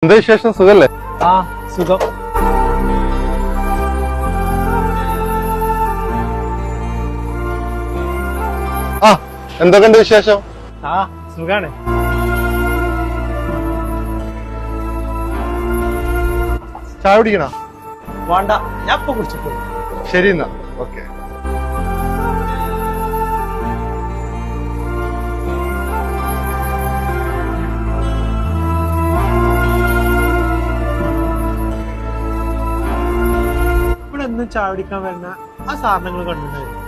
എന്താ വിശേഷം? സുഖല്ലേ? ആ സുഖം. ആ എന്തൊക്കെയുണ്ട് വിശേഷം? ആ സുഖാണ്. ചായ കുടിക്കണ? വേണ്ട, ഞാൻ ഇപ്പൊ കുടിച്ചിട്ടു. ശരി എന്നാ, ഓക്കെ. ഇവിടെ എന്നും ചായ കുടിക്കാൻ വരുന്ന ആ സാധനങ്ങൾ കണ്ടിട്ടുണ്ടായിരുന്നു.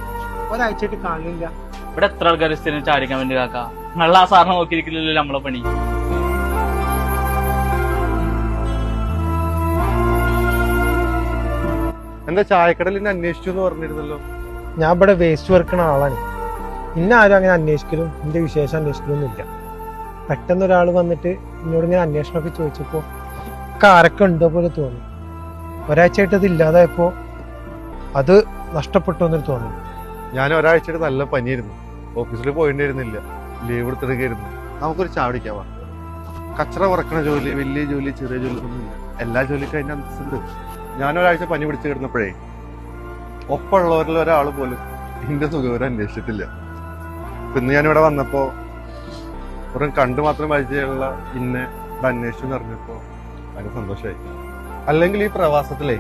ഒരാഴ്ചയായിട്ട് കാണില്ല. ഇവിടെ എത്ര ആൾക്കാർ സ്ഥിരം ചാടിക്കാൻ വേണ്ടി കാക്ക? നല്ല ആ സാറിനെ നോക്കിയിരിക്കില്ലല്ലോ നമ്മളെ പണി. എന്താ ചായക്കടയിൽ എന്നെ അന്വേഷിച്ചു എന്ന് പറഞ്ഞിരുന്നല്ലോ? ഞാൻ ഇവിടെ വേസ്റ്റ് വെറുക്കണ ആളാണ്. ഇന്ന ആരും അങ്ങനെ അന്വേഷിക്കലും എന്റെ വിശേഷം അന്വേഷിക്കലും ഒന്നുമില്ല. പെട്ടെന്ന് ഒരാൾ വന്നിട്ട് എന്നോട് ഇങ്ങനെ അന്വേഷണമൊക്കെ ചോദിച്ചപ്പോ ആരൊക്കെ ഉണ്ടോ പോലെ തോന്നി. ഒരാഴ്ചയായിട്ട് അത് ഇല്ലാതായപ്പോ അത് നഷ്ടപ്പെട്ടു എന്നൊരു തോന്നി. ഞാൻ ഒരാഴ്ചയായിട്ട് നല്ല പനിയായിരുന്നു, ഓഫീസിൽ പോയിണ്ടായിരുന്നില്ല, ലീവ് എടുത്തെടുക്കായിരുന്നു. നമുക്കൊരു ചായ കുടിക്കാവാ. കച്ചറ കുറക്കണ ജോലി, വലിയ ജോലി, ചെറിയ ജോലി ഒന്നുമില്ല. എല്ലാ ജോലിക്കും അതിന്റെ അന്തസ്സുണ്ട്. ഞാൻ ഒരാഴ്ച പനി പിടിച്ചു കിടന്നപ്പോഴേ ഒപ്പമുള്ളവരിൽ ഒരാൾ പോലും എന്റെ സുഖവരെ അന്വേഷിച്ചിട്ടില്ല. ഇന്ന് ഞാനിവിടെ വന്നപ്പോ വെറും കണ്ടു മാത്രം പരിചയമുള്ള ഇന്നെ അന്വേഷിച്ചു എന്ന് പറഞ്ഞപ്പോ അതിന് സന്തോഷമായി. അല്ലെങ്കിൽ ഈ പ്രവാസത്തിലേ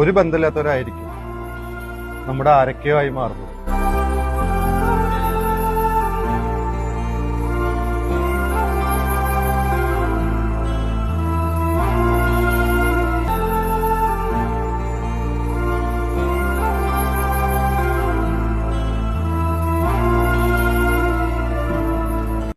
ഒരു ബന്ധമില്ലാത്തവരായിരിക്കും നമ്മുടെ ആരൊക്കെയോ ആയി മാറുന്നു.